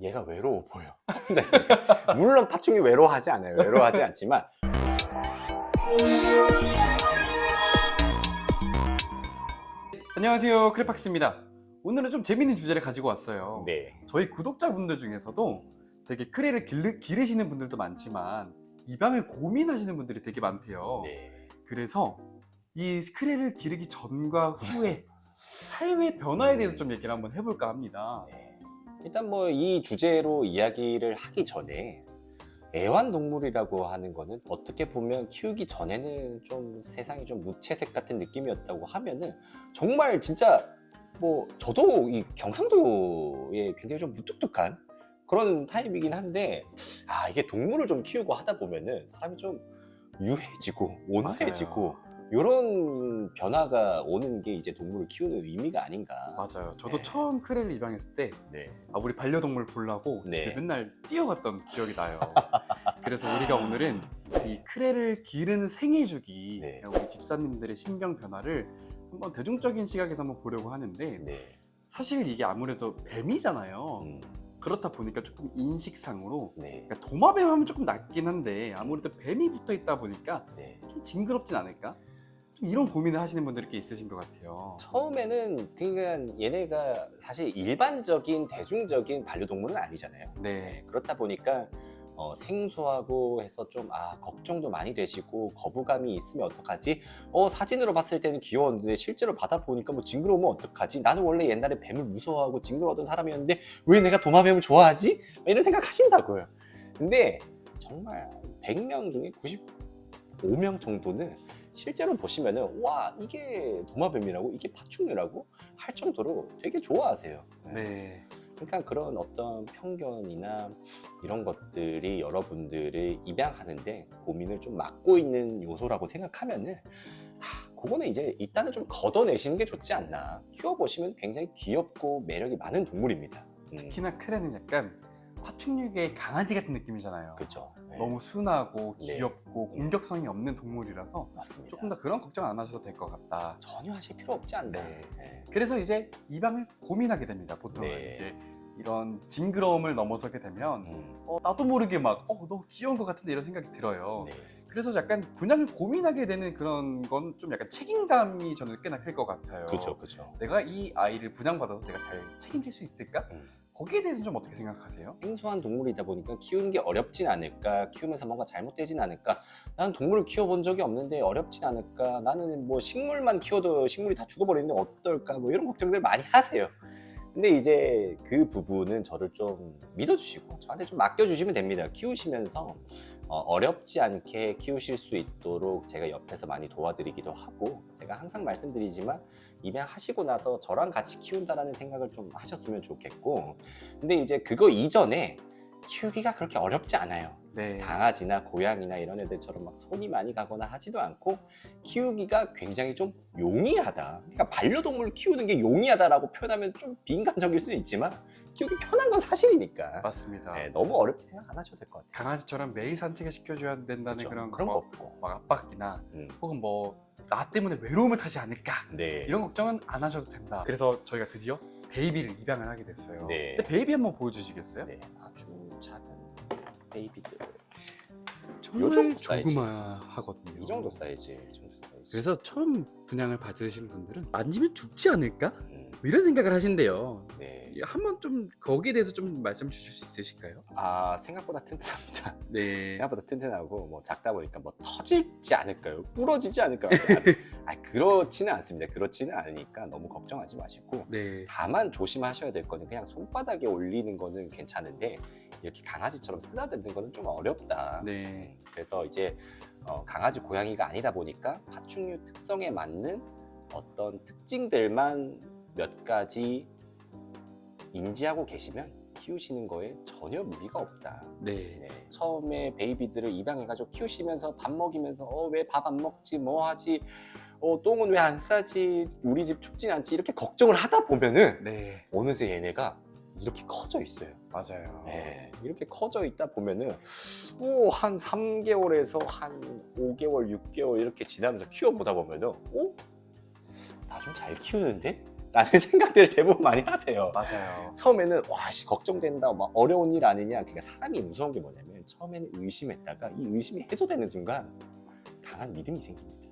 얘가 외로워 보여. 혼자 있으니까. 물론 파충이 외로워하지 않아요. 외로워하지 않지만. 안녕하세요, 크레팍스입니다. 오늘은 좀 재밌는 주제를 가지고 왔어요. 네. 저희 구독자분들 중에서도 되게 크레를 기르시는 분들도 많지만 입양을 고민하시는 분들이 되게 많대요. 네. 그래서 이 크레를 기르기 전과 후에 삶의 변화에 대해서 좀 얘기를 한번 해볼까 합니다. 네. 일단 뭐 이 주제로 이야기를 하기 전에 애완동물이라고 하는 거는 어떻게 보면 키우기 전에는 좀 세상이 좀 무채색 같은 느낌이었다고 하면은 정말 진짜 뭐 저도 이 경상도에 굉장히 좀 무뚝뚝한 그런 타입이긴 한데 이게 동물을 좀 키우고 하다 보면은 사람이 좀 유해지고 온화해지고 이런 변화가 오는 게 이제 동물을 키우는 의미가 아닌가. 맞아요. 저도 네. 처음 크레를 입양했을 때 네. 우리 반려동물 보려고 네. 집에 맨날 뛰어갔던 기억이 나요. 그래서 우리가 오늘은 이 크레를 기르는 생애 주기, 네. 우리 집사님들의 신경 변화를 한번 대중적인 시각에서 한번 보려고 하는데, 네. 사실 이게 아무래도 뱀이잖아요. 음, 그렇다 보니까 조금 인식상으로 네. 그러니까 도마뱀 하면 조금 낫긴 한데 아무래도 뱀이 붙어 있다 보니까 네. 좀 징그럽진 않을까? 좀 이런 고민을 하시는 분들이 꽤 있으신 것 같아요. 처음에는 그러니까 얘네가 사실 일반적인 대중적인 반려동물은 아니잖아요. 네. 그렇다 보니까 생소하고 해서 좀 걱정도 많이 되시고 거부감이 있으면 어떡하지? 사진으로 봤을 때는 귀여웠는데 실제로 받아보니까 뭐 징그러우면 어떡하지? 나는 원래 옛날에 뱀을 무서워하고 징그러웠던 사람이었는데 왜 내가 도마뱀을 좋아하지? 이런 생각 하신다고요. 근데 정말 100명 중에 95명 정도는 실제로 보시면은 와 이게 도마뱀이라고 이게 파충류라고 할 정도로 되게 좋아하세요. 네. 그러니까 그런 어떤 편견이나 이런 것들이 여러분들을 입양하는데 고민을 좀 막고 있는 요소라고 생각하면은 그거는 이제 일단은 좀 걷어내시는 게 좋지 않나. 키워보시면 굉장히 귀엽고 매력이 많은 동물입니다. 특히나 크레는 약간 파충류계의 강아지 같은 느낌이잖아요. 그렇죠. 네. 너무 순하고 네. 귀엽고 공격성이 없는 동물이라서 맞습니다. 조금 더 그런 걱정 안 하셔도 될 것 같다. 전혀 하실 필요 없지 않나. 네. 네. 그래서 이제 입양을 고민하게 됩니다. 보통은 네. 이제 이런 징그러움을 넘어서게 되면 음, 나도 모르게 막 너무 귀여운 것 같은데 이런 생각이 들어요. 네. 그래서 약간 분양을 고민하게 되는 그런 건 좀 약간 책임감이 저는 꽤나 클 것 같아요. 그렇죠, 그렇죠. 내가 이 아이를 분양받아서 내가 잘 책임질 수 있을까? 거기에 대해서는 좀 어떻게 생각하세요? 생소한 동물이다 보니까 키우는 게 어렵진 않을까, 키우면서 뭔가 잘못되진 않을까, 나는 동물을 키워본 적이 없는데 어렵진 않을까, 나는 뭐 식물만 키워도 식물이 다 죽어버리는데 어떨까, 뭐 이런 걱정들 많이 하세요. 근데 이제 그 부분은 저를 좀 믿어주시고 저한테 좀 맡겨주시면 됩니다. 키우시면서 어렵지 않게 키우실 수 있도록 제가 옆에서 많이 도와드리기도 하고, 제가 항상 말씀드리지만 입양하시고 나서 저랑 같이 키운다라는 생각을 좀 하셨으면 좋겠고, 근데 이제 그거 이전에 키우기가 그렇게 어렵지 않아요. 네. 강아지나 고양이나 이런 애들처럼 막 손이 많이 가거나 하지도 않고 키우기가 굉장히 좀 용이하다. 그러니까 반려동물 키우는 게 용이하다라고 표현하면 좀 비인간적일 수는 있지만 키우기 편한 건 사실이니까. 맞습니다. 네, 너무 어렵게 생각 안 하셔도 될 것 같아요. 강아지처럼 매일 산책을 시켜줘야 된다는 그쵸. 그런 그런 거 뭐, 없고. 막 압박이나 음, 혹은 뭐 나 때문에 외로움을 타지 않을까 네. 이런 걱정은 안 하셔도 된다. 그래서 저희가 드디어 베이비를 입양을 하게 됐어요. 네. 근데 베이비 한번 보여주시겠어요? 네, 아주 작은 베이비들. 정말 요 정도 사이즈. 조그마하거든요. 이 정도 사이즈, 이 정도 사이즈. 그래서 처음 분양을 받으신 분들은 만지면 죽지 않을까? 음, 뭐 이런 생각을 하신대요. 네. 한번 좀 거기에 대해서 좀 말씀 주실 수 있으실까요? 생각보다 튼튼합니다. 네. 생각보다 튼튼하고 뭐 작다 보니까 뭐 터지지 않을까요? 부러지지 않을까요? 그렇지는 않습니다. 그렇지는 않으니까 너무 걱정하지 마시고, 네. 다만 조심하셔야 될 거는 그냥 손바닥에 올리는 거는 괜찮은데 이렇게 강아지처럼 쓰다듬는 거는 좀 어렵다. 네. 그래서 이제 강아지 고양이가 아니다 보니까 파충류 특성에 맞는 어떤 특징들만 몇 가지 인지하고 계시면 키우시는 거에 전혀 무리가 없다. 네. 네. 처음에 베이비들을 입양해가지고 키우시면서 밥 먹이면서 왜 밥 안 먹지, 뭐 하지, 똥은 왜 안 싸지, 우리 집 춥진 않지, 이렇게 걱정을 하다 보면은 네. 어느새 얘네가 이렇게 커져 있어요. 맞아요. 네. 이렇게 커져 있다 보면은 한 3개월에서 한 5개월, 6개월 이렇게 지나면서 키워보다 보면은 나 좀 잘 키우는데? 라는 생각들을 대부분 많이 하세요. 맞아요. 처음에는 와씨 걱정된다, 막 어려운 일 아니냐. 그러니까 사람이 무서운 게 뭐냐면 처음에는 의심했다가 이 의심이 해소되는 순간 강한 믿음이 생깁니다.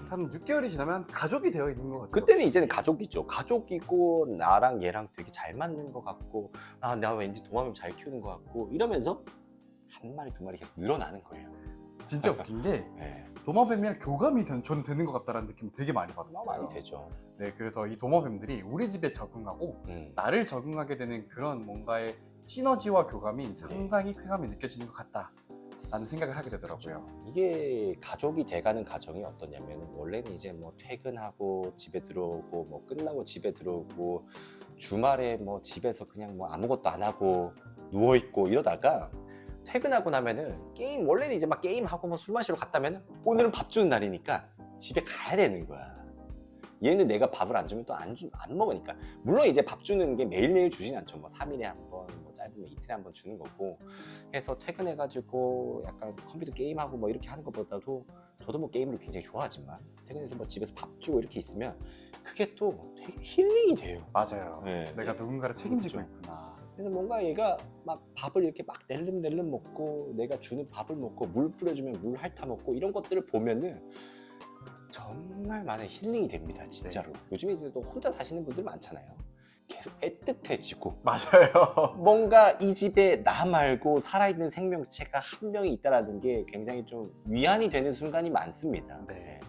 한 6개월이 지나면 가족이 되어 있는 것 같아요. 그때는 이제는 가족이죠. 가족이고 나랑 얘랑 되게 잘 맞는 것 같고 아 내가 왠지 도마뱀 잘 키우는 것 같고 이러면서 한 마리 두 마리 계속 늘어나는 거예요. 진짜 웃긴 게 네. 도마뱀이랑 교감이 저는 되는 것 같다는 느낌 되게 많이 받았어요. 많이 되죠. 네, 그래서 이 도마뱀들이 우리 집에 적응하고 나를 적응하게 되는 그런 뭔가의 시너지와 교감이 상당히 쾌감이 느껴지는 것 같다라는 생각을 하게 되더라고요. 이게 가족이 돼가는 과정이 어떠냐면 원래는 이제 뭐 퇴근하고 집에 들어오고 뭐 끝나고 집에 들어오고 주말에 뭐 집에서 그냥 뭐 아무것도 안 하고 누워 있고 이러다가 퇴근하고 나면은 게임 원래는 이제 막 게임하고 뭐 술 마시러 갔다면은 오늘은 밥 주는 날이니까 집에 가야 되는 거야. 얘는 내가 밥을 안 주면 또 안 먹으니까. 물론 이제 밥 주는 게 매일매일 주진 않죠. 뭐 3일에 한 번, 뭐 짧으면 이틀에 한 번 주는 거고 해서 퇴근해가지고 약간 컴퓨터 게임하고 뭐 이렇게 하는 것보다도 저도 뭐 게임을 굉장히 좋아하지만 퇴근해서 뭐 집에서 밥 주고 이렇게 있으면 그게 또 되게 힐링이 돼요. 맞아요. 네, 내가 누군가를 책임지고 그렇죠. 있구나. 그래서 뭔가 얘가 막 밥을 이렇게 막 낼름낼름 먹고 내가 주는 밥을 먹고 물 뿌려주면 물 핥아 먹고 이런 것들을 보면은 정말 많은 힐링이 됩니다. 진짜로. 요즘에 이제 또 혼자 사시는 분들 많잖아요. 계속 애틋해지고 맞아요. 뭔가 이 집에 나 말고 살아있는 생명체가 한 명이 있다는 게 굉장히 좀 위안이 되는 순간이 많습니다. 네.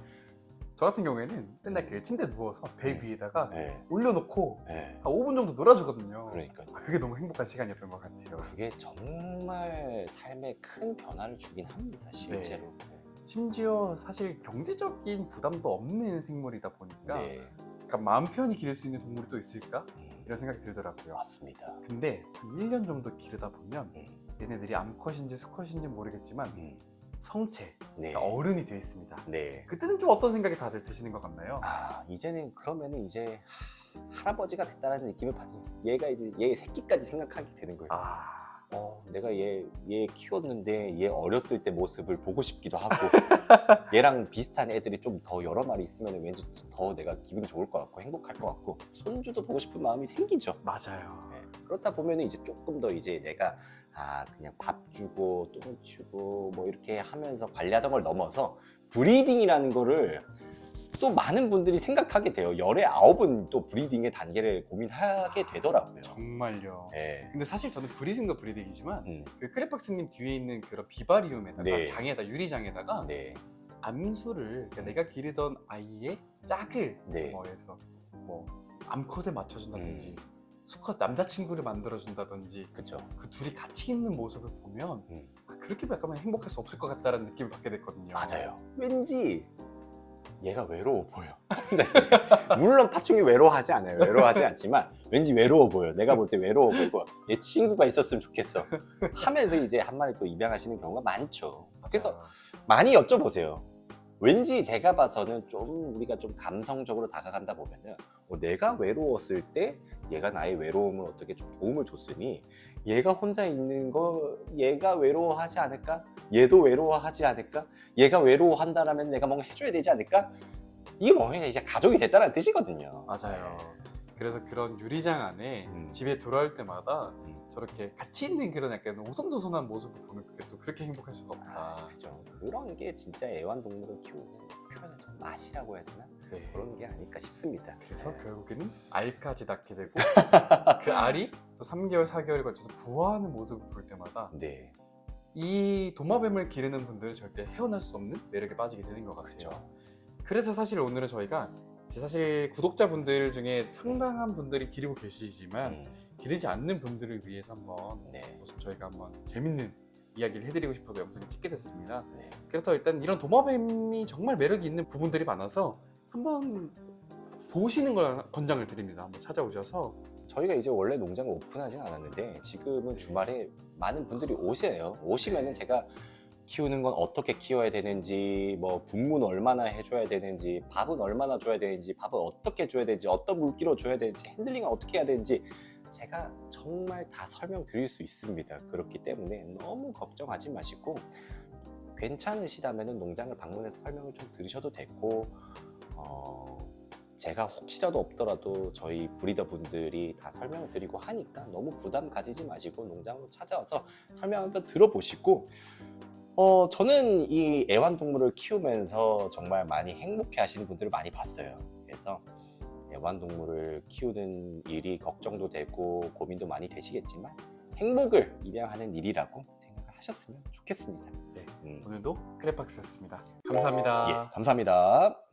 저 같은 경우에는 맨날 그 침대에 누워서 배 위에다가 네. 올려놓고 네. 한 5분 정도 놀아주거든요. 그러니까요. 그게 너무 행복한 시간이었던 것 같아요. 그게 정말 삶에 큰 변화를 주긴 합니다. 실제로. 심지어 사실 경제적인 부담도 없는 생물이다 보니까 네. 약간 마음 편히 기를 수 있는 동물이 또 있을까? 이런 생각이 들더라고요. 맞습니다. 근데 한 1년 정도 기르다 보면 음. 얘네들이 암컷인지 수컷인지 모르겠지만 성체, 네. 그러니까 어른이 되어 있습니다. 네. 그때는 좀 어떤 생각이 다들 드시는 것 같나요? 아 이제는 그러면은 이제 할아버지가 됐다라는 느낌을 받아요. 얘가 이제 얘 새끼까지 생각하게 되는 거예요. 내가 얘 키웠는데 얘 어렸을 때 모습을 보고 싶기도 하고 얘랑 비슷한 애들이 좀 더 여러 마리 있으면 왠지 더 내가 기분이 좋을 것 같고 행복할 것 같고 손주도 보고 싶은 마음이 생기죠. 맞아요. 네. 그렇다 보면 이제 조금 더 이제 내가 그냥 밥 주고 똥 치고 뭐 이렇게 하면서 관리하던 걸 넘어서 브리딩이라는 거를 또 많은 분들이 생각하게 돼요. 열의 9은 또 브리딩의 단계를 고민하게 되더라고요. 정말요. 네. 근데 사실 저는 브리딩도 브리딩이지만 음. 그 크레팍스님 뒤에 있는 그런 비바리움에다가 네. 장에다 유리장에다가 네. 암수를 그러니까 내가 기르던 아이의 짝을 네. 해서 뭐 암컷에 맞춰준다든지 수컷 남자친구를 만들어준다든지 그렇죠. 그 둘이 같이 있는 모습을 보면 그렇게 약간 행복할 수 없을 것 같다라는 느낌을 받게 됐거든요. 맞아요. 왠지 얘가 외로워 보여. 혼자 있으니까. 물론 파충이 외로워하지 않아요. 외로워하지 않지만 왠지 외로워 보여. 내가 볼 때 외로워 보이고 얘 친구가 있었으면 좋겠어 하면서 이제 한 마리 또 입양하시는 경우가 많죠. 그래서 많이 여쭤보세요. 왠지 제가 봐서는 좀 우리가 좀 감성적으로 다가간다 보면은 내가 외로웠을 때 얘가 나의 외로움을 어떻게 좀 도움을 줬으니 얘가 혼자 있는 거 얘가 외로워하지 않을까? 얘도 외로워하지 않을까? 얘가 외로워한다라면 내가 뭔가 해줘야 되지 않을까? 이게 뭔가 이제 가족이 됐다는 뜻이거든요. 맞아요. 그래서 그런 유리장 안에 집에 돌아올 때마다 저렇게 같이 있는 그런 약간 오손도손한 모습을 보면 그게 또 그렇게 행복할 수가 없다. 그죠. 그런 게 진짜 애완동물을 키우는 표현을 좀 맛이라고 해야 되나? 네. 그런 게 아닐까 싶습니다. 그래서 결국에는 알까지 낳게 되고 그 알이 또 3개월, 4개월에 걸쳐서 부화하는 모습을 볼 때마다 네. 이 도마뱀을 기르는 분들은 절대 헤어날 수 없는 매력에 빠지게 되는 것 같아요. 그렇죠. 그래서 사실 오늘은 저희가 사실 구독자분들 중에 상당한 분들이 기르고 계시지만 기르지 않는 분들을 위해서 한번 저희가 한번 재밌는 이야기를 해드리고 싶어서 영상을 찍게 됐습니다. 그래서 일단 이런 도마뱀이 정말 매력이 있는 부분들이 많아서 한번 보시는 걸 권장을 드립니다. 한번 찾아오셔서 저희가 이제 원래 농장을 오픈하진 않았는데 지금은 주말에 많은 분들이 오세요. 오시면은 제가 키우는 건 어떻게 키워야 되는지, 뭐 분무는 얼마나 해줘야 되는지, 밥은 얼마나 줘야 되는지, 밥을 어떻게 줘야 되는지, 어떤 물기로 줘야 되는지, 핸들링을 어떻게 해야 되는지 제가 정말 다 설명드릴 수 있습니다. 그렇기 때문에 너무 걱정하지 마시고 괜찮으시다면 농장을 방문해서 설명을 좀 들으셔도 됐고 제가 혹시라도 없더라도 저희 브리더 분들이 다 설명을 드리고 하니까 너무 부담 가지지 마시고 농장으로 찾아와서 설명 한번 들어보시고 저는 이 애완동물을 키우면서 정말 많이 행복해 하시는 분들을 많이 봤어요. 그래서 애완동물을 키우는 일이 걱정도 되고 고민도 많이 되시겠지만 행복을 입양하는 일이라고 생각을 하셨으면 좋겠습니다. 네, 오늘도 크레팍스였습니다. 감사합니다. 예, 감사합니다.